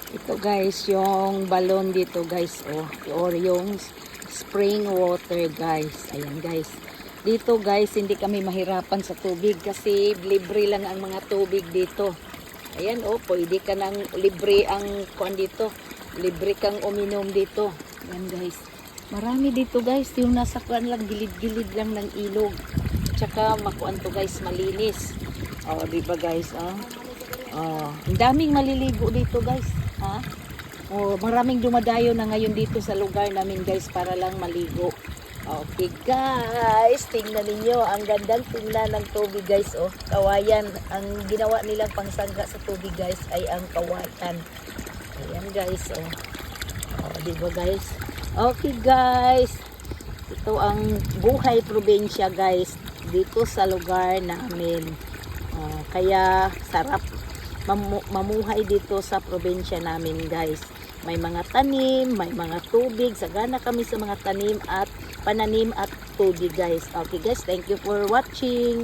Ito guys, yung balon dito guys, or yung spring water guys. Ayan guys. Dito guys, hindi kami mahirapan sa tubig kasi libre lang ang mga tubig dito. Ayan pwede ka nang libre ang kuan dito. Libre kang uminom dito. Ayan guys. Marami dito guys, yung nasa kuan lang, gilid-gilid lang ng ilog. Tsaka makuan to guys, malinis. Di ba guys, ang daming maliligo dito guys. Maraming dumadayo na ngayon dito sa lugar namin guys para lang maligo. Okay guys, tingnan ninyo, ang gandang tingnan ng tubig guys. Kawayan, ang ginawa nilang pangsangga sa tubig guys ay ang kawayan. Ayan guys, diba guys? Okay guys, ito ang buhay probinsya guys dito sa lugar namin. Kaya sarap mamuhay dito sa probinsya namin guys. May mga tanim, may mga tubig, sagana kami sa mga tanim at pananim at tubig guys. Okay guys, thank you for watching.